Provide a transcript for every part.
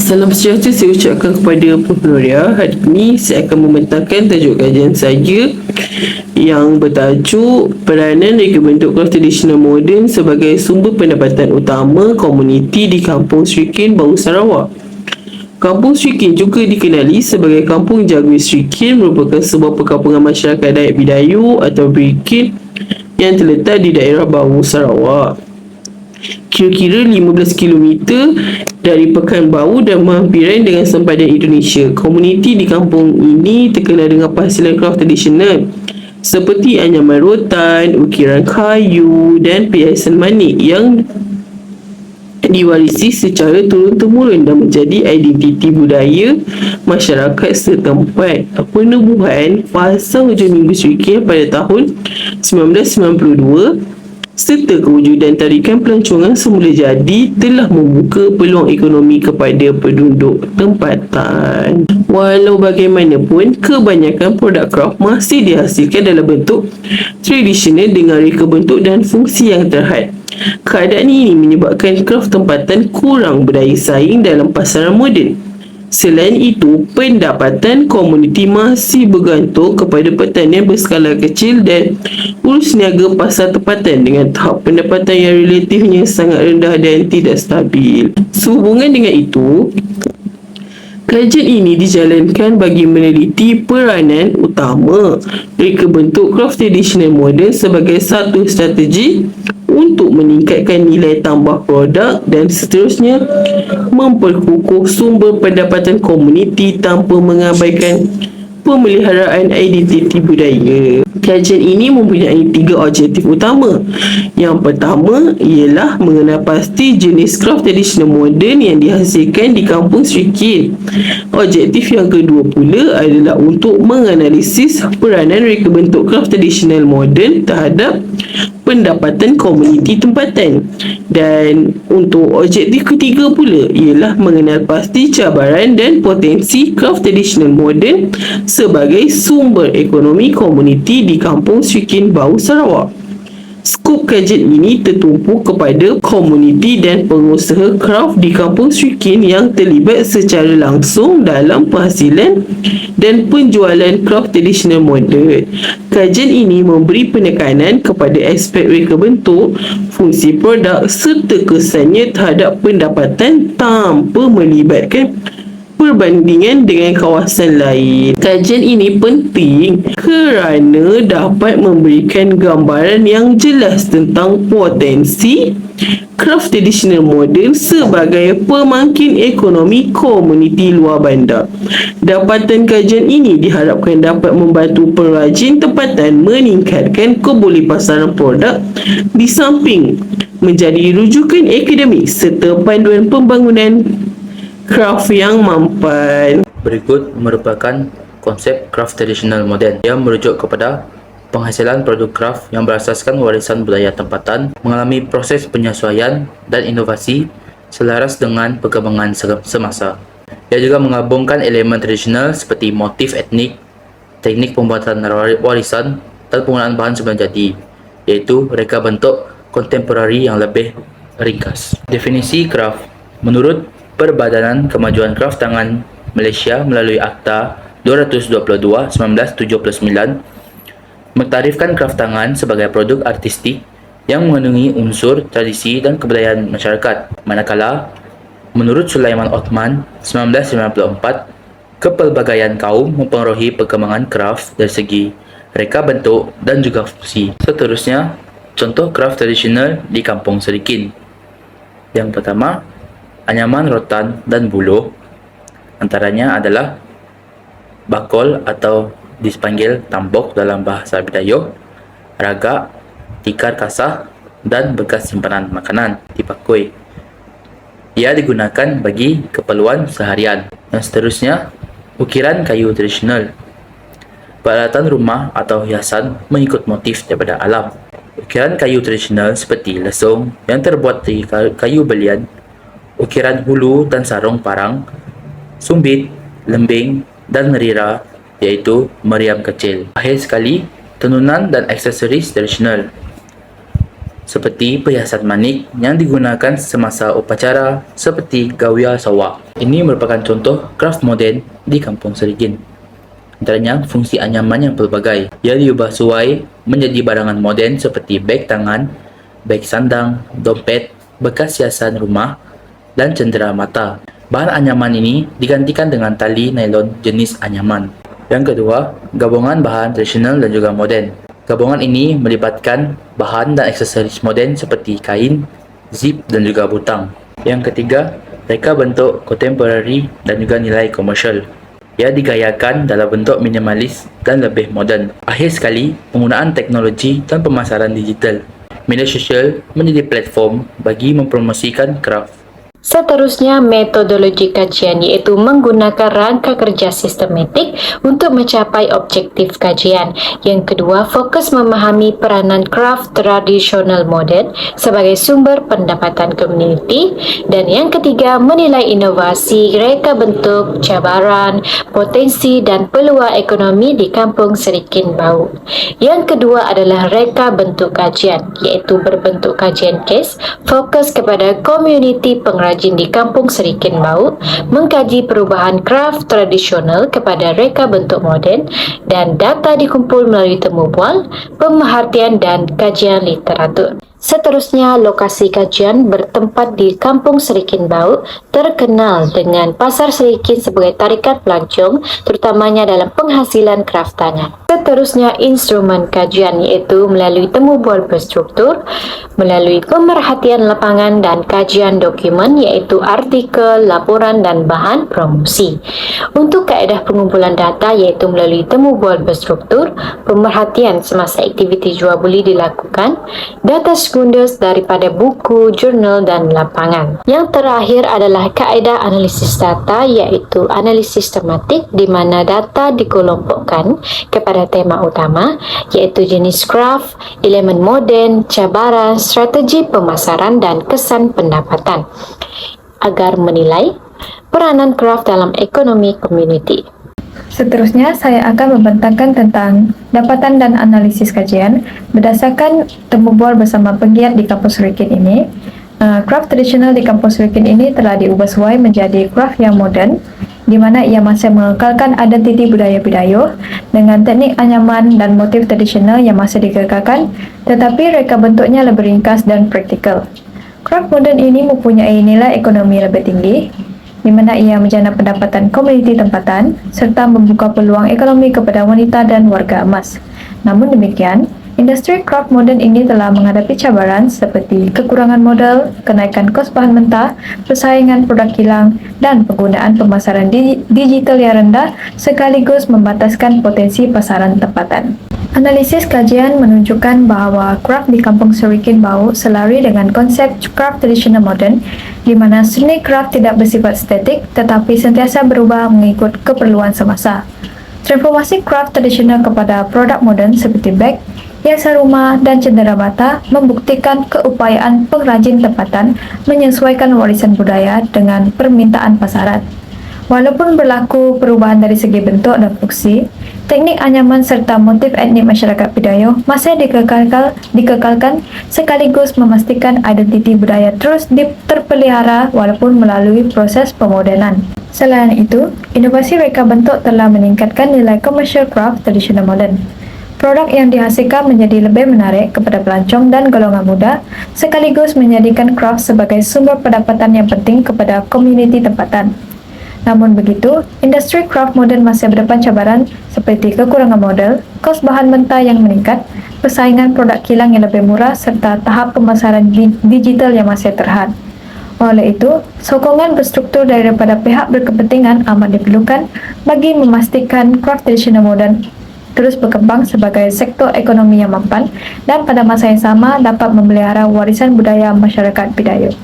Salam sejahtera saya ucapkan kepada Pengeluria. Hari ini saya akan membentangkan tajuk kajian saya yang bertajuk Peranan reka bentuk kraf tradisional moden sebagai sumber pendapatan utama komuniti di Kampung Sri Kin, Baru, Sarawak. Kampung Sri Kin juga dikenali sebagai Kampung Jagui Sri Kin, merupakan sebuah perkampungan masyarakat Dayak Bidayu atau Bikin yang terletak di daerah Baru, Sarawak. Kira-kira 15 km dari Pekanbaru dan berhampiran dengan sempadan Indonesia. Komuniti di kampung ini terkenal dengan penghasilan kraf tradisional seperti anyaman rotan, ukiran kayu dan perhiasan manik yang diwarisi secara turun-temurun dan menjadi identiti budaya masyarakat setempat. Penubuhan Pasar Hujung Minggu Sri Kin pada tahun 1992 serta kewujudan tarikan pelancongan semula jadi telah membuka peluang ekonomi kepada penduduk tempatan. Walau bagaimanapun, kebanyakan produk kraf masih dihasilkan dalam bentuk tradisional dengan reka bentuk dan fungsi yang terhad. Keadaan ini menyebabkan kraf tempatan kurang berdaya saing dalam pasaran moden. Selain itu, pendapatan komuniti masih bergantung kepada pertanian berskala kecil dan urus niaga pasar tempatan dengan tahap pendapatan yang relatifnya sangat rendah dan tidak stabil. Sehubungan dengan itu, kajian ini dijalankan bagi meneliti peranan utama reka bentuk kraf tradisional moden sebagai satu strategi untuk meningkatkan nilai tambah produk dan seterusnya memperkukuh sumber pendapatan komuniti tanpa mengabaikan pemeliharaan identiti budaya. Kajian ini mempunyai 3 objektif utama. Yang pertama ialah mengenal pasti jenis kraf tradisional moden yang dihasilkan di Kampung Sri Kin. Objektif yang kedua pula adalah untuk menganalisis peranan reka bentuk kraf tradisional moden terhadap pendapatan komuniti tempatan. Dan untuk objektif ketiga pula ialah mengenal pasti cabaran dan potensi kraf tradisional moden sebagai sumber ekonomi komuniti di Kampung Sri Kin, Baru, Sarawak. Skop kajian ini tertumpu kepada komuniti dan pengusaha kraf di Kampung Sri Kin yang terlibat secara langsung dalam penghasilan dan penjualan kraf tradisional moden. Kajian ini memberi penekanan kepada aspek reka bentuk, fungsi produk serta kesannya terhadap pendapatan tanpa melibatkan perbandingan dengan kawasan lain. Kajian ini penting kerana dapat memberikan gambaran yang jelas tentang potensi kraf tradisional moden sebagai pemangkin ekonomi komuniti luar bandar. Dapatan kajian ini diharapkan dapat membantu pengrajin tempatan meningkatkan kebolehpasaran produk di samping menjadi rujukan akademik serta panduan pembangunan kraf yang mampan. Berikut merupakan konsep kraf tradisional moden yang merujuk kepada penghasilan produk kraf yang berasaskan warisan budaya tempatan, mengalami proses penyesuaian dan inovasi selaras dengan perkembangan semasa. Ia juga menggabungkan elemen tradisional seperti motif etnik, teknik pembuatan warisan dan penggunaan bahan sebenarnya jadi, iaitu reka bentuk kontemporari yang lebih ringkas. Definisi kraf menurut Perbadanan Kemajuan Kraf Tangan Malaysia melalui Akta 222/1979 mentarifkan kraf tangan sebagai produk artistik yang mengandungi unsur tradisi dan kebudayaan masyarakat. Manakala menurut Sulaiman Othman 1994, kepelbagaian kaum mempengaruhi perkembangan kraf dari segi reka bentuk dan juga fungsi. Seterusnya, contoh kraf tradisional di Kampung Sri Kin. Yang pertama, anyaman rotan dan buluh. Antaranya adalah bakol atau dipanggil tambok dalam bahasa Bidayuh, ragak, tikar kasah, dan bekas simpanan makanan dipakui. Ia digunakan bagi keperluan seharian. Dan seterusnya, ukiran kayu tradisional. Peralatan rumah atau hiasan mengikut motif daripada alam. Ukiran kayu tradisional seperti lesung yang terbuat dari kayu belian, ukiran hulu dan sarung parang, sumbit, lembing, dan rira, iaitu meriam kecil. Akhir sekali, tenunan dan aksesoris tradisional. seperti perhiasan manik yang digunakan semasa upacara seperti Gawia Sawa. Ini merupakan contoh craft moden di Kampung Serikin. Antaranya fungsi anyaman yang pelbagai. Ia diubah sesuai menjadi barangan moden seperti beg tangan, beg sandang, dompet, bekas hiasan rumah, dan cendera mata. Bahan anyaman ini digantikan dengan tali nylon jenis anyaman. Yang kedua, gabungan bahan tradisional dan juga moden. Gabungan ini melibatkan bahan dan aksesoris moden seperti kain, zip, dan juga butang. Yang ketiga, reka bentuk kontemporari dan juga nilai komersial. Ia digayakan dalam bentuk minimalis dan lebih moden. Akhir sekali, penggunaan teknologi dan pemasaran digital. Media sosial menjadi platform bagi mempromosikan craft. Seterusnya, metodologi kajian iaitu menggunakan rangka kerja sistematik untuk mencapai objektif kajian. Yang kedua, fokus memahami peranan craft tradisional moden sebagai sumber pendapatan komuniti. Dan yang ketiga, menilai inovasi, reka bentuk, cabaran, potensi dan peluang ekonomi di Kampung Serikin Bau. Yang kedua adalah reka bentuk kajian, iaitu berbentuk kajian case, fokus kepada komuniti pengrajin di Kampung Serikin Bau, mengkaji perubahan craft tradisional kepada reka bentuk moden, dan data dikumpul melalui temu bual, pemerhatian dan kajian literatur. Seterusnya, lokasi kajian bertempat di Kampung Serikin Bau, terkenal dengan Pasar Serikin sebagai tarikan pelancong, terutamanya dalam penghasilan kraft tangan. Seterusnya, instrumen kajian iaitu melalui temu bual berstruktur, melalui pemerhatian lapangan dan kajian dokumen iaitu artikel, laporan dan bahan promosi. Untuk kaedah pengumpulan data iaitu melalui temu bual berstruktur, pemerhatian semasa aktiviti jual beli dilakukan, data sekundas daripada buku, jurnal dan lapangan. Yang terakhir adalah kaedah analisis data iaitu analisis tematik di mana data dikelompokkan kepada tema utama iaitu jenis craft, elemen moden, cabaran, strategi pemasaran dan kesan pendapatan agar menilai peranan craft dalam ekonomi komuniti. Seterusnya, saya akan membentangkan tentang dapatan dan analisis kajian berdasarkan temu bual bersama pegiat di Kampung Serikin ini. Craft tradisional di Kampung Serikin ini telah diubah sesuai menjadi craft yang moden, di mana ia masih mengekalkan identiti budaya Bidayuh dengan teknik anyaman dan motif tradisional yang masih dikekalkan, tetapi reka bentuknya lebih ringkas dan praktikal. Craft moden ini mempunyai nilai ekonomi lebih tinggi, di mana ia menjana pendapatan komuniti tempatan serta membuka peluang ekonomi kepada wanita dan warga emas. Namun demikian, industri craft moden ini telah menghadapi cabaran seperti kekurangan modal, kenaikan kos bahan mentah, persaingan produk kilang, dan penggunaan pemasaran digital yang rendah sekaligus membataskan potensi pasaran tempatan. Analisis kajian menunjukkan bahawa craft di Kampung Serikin Bau selari dengan konsep craft tradisional modern, di mana seni craft tidak bersifat statik tetapi sentiasa berubah mengikut keperluan semasa. Transformasi craft tradisional kepada produk moden seperti beg, hiasan rumah, dan cendera mata membuktikan keupayaan pengrajin tempatan menyesuaikan warisan budaya dengan permintaan pasaran. Walaupun berlaku perubahan dari segi bentuk dan fungsi, teknik anyaman serta motif etnik masyarakat Bidayuh masih dikekalkan sekaligus memastikan identiti budaya terus terpelihara walaupun melalui proses pemodenan. Selain itu, inovasi reka bentuk telah meningkatkan nilai komersial craft tradisional modern. Produk yang dihasilkan menjadi lebih menarik kepada pelancong dan golongan muda, sekaligus menjadikan craft sebagai sumber pendapatan yang penting kepada komuniti tempatan. Namun begitu, industri craft modern masih berdepan cabaran seperti kekurangan modal, kos bahan mentah yang meningkat, persaingan produk kilang yang lebih murah, serta tahap pemasaran digital yang masih terhad. Oleh itu, sokongan berstruktur daripada pihak berkepentingan amat diperlukan bagi memastikan craft tradisional modern terus berkembang sebagai sektor ekonomi yang mampan dan pada masa yang sama dapat memelihara warisan budaya masyarakat Bidayuh.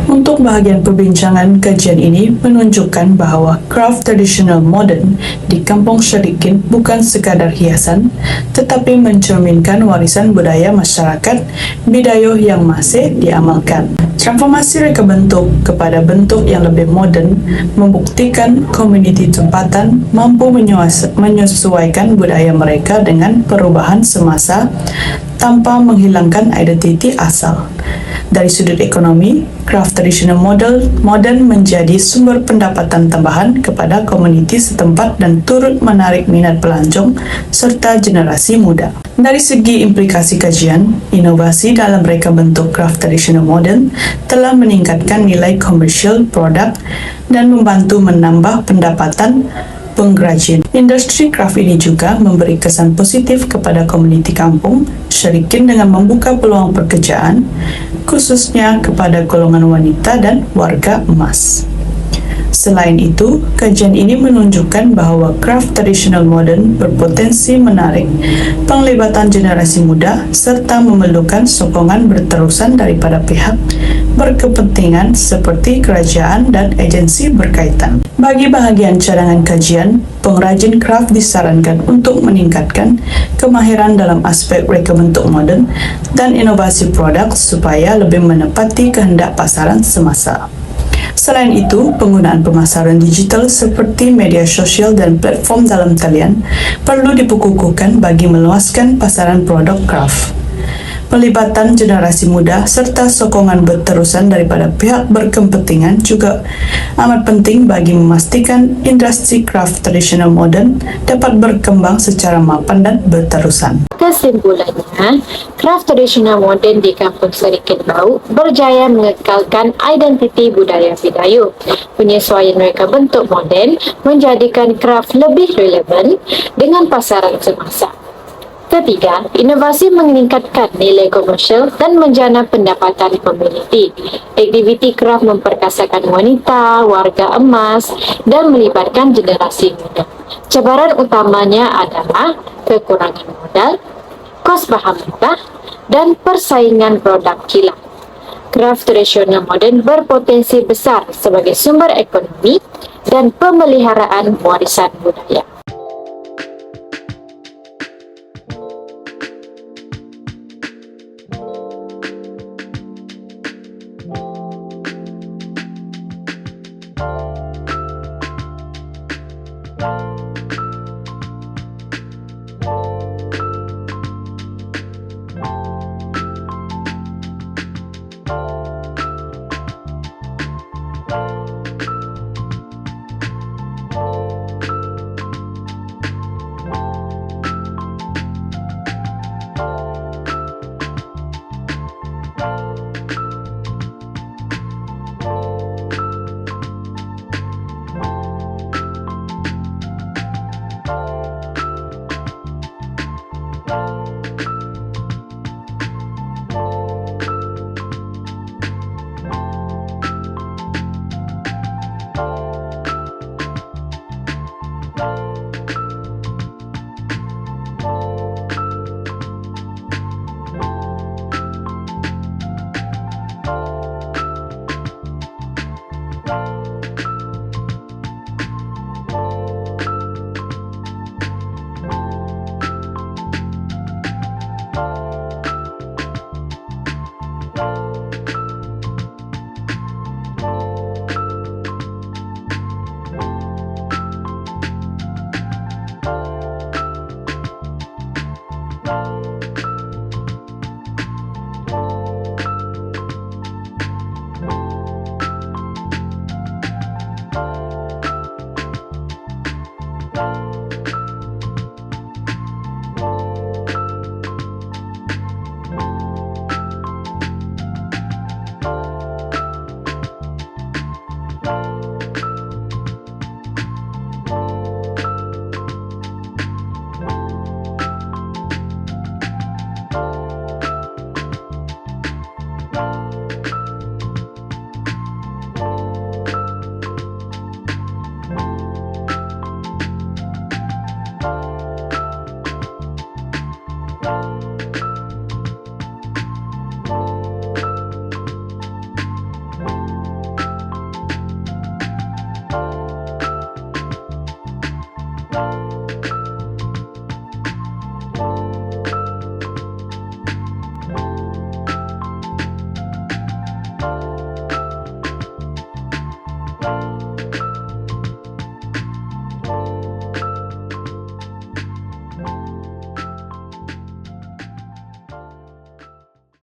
Untuk bahagian perbincangan, kajian ini menunjukkan bahawa craft tradisional modern di Kampung Serikin bukan sekadar hiasan, tetapi mencerminkan warisan budaya masyarakat Bidayuh yang masih diamalkan. Transformasi reka bentuk kepada bentuk yang lebih moden membuktikan komuniti tempatan mampu menyesuaikan budaya mereka dengan perubahan semasa tanpa menghilangkan identiti asal. Dari sudut ekonomi, craft traditional modern menjadi sumber pendapatan tambahan kepada komuniti setempat dan turut menarik minat pelancong serta generasi muda. Dari segi implikasi kajian, inovasi dalam reka bentuk craft traditional modern telah meningkatkan nilai komersial produk dan membantu menambah pendapatan pengrajin. Industri craft ini juga memberi kesan positif kepada komuniti kampung Syarikin dengan membuka peluang pekerjaan, khususnya kepada golongan wanita dan warga emas. Selain itu, kajian ini menunjukkan bahwa craft traditional modern berpotensi menarik penglibatan generasi muda serta memerlukan sokongan berterusan daripada pihak berkepentingan seperti kerajaan dan agensi berkaitan. Bagi bahagian cadangan kajian, pengrajin craft disarankan untuk meningkatkan kemahiran dalam aspek reka bentuk modern dan inovasi produk supaya lebih menepati kehendak pasaran semasa. Selain itu, penggunaan pemasaran digital seperti media sosial dan platform dalam talian perlu dibukukuhkan bagi meluaskan pasaran produk craft. Pelibatan generasi muda serta sokongan berterusan daripada pihak berkepentingan juga amat penting bagi memastikan industri craft tradisional modern dapat berkembang secara mapan dan berterusan. Kesimpulannya, craft tradisional modern di Kampung Serikin Bau berjaya mengekalkan identiti budaya Bidayuh. Penyesuaian reka bentuk modern menjadikan craft lebih relevan dengan pasaran semasa. Ketiga, inovasi meningkatkan nilai komersial dan menjana pendapatan komuniti. Aktiviti craft memperkasakan wanita, warga emas, dan melibatkan generasi muda. Cabaran utamanya adalah kekurangan modal, kos bahan mentah, dan persaingan produk kilang. Craft tradisional modern berpotensi besar sebagai sumber ekonomi dan pemeliharaan warisan budaya.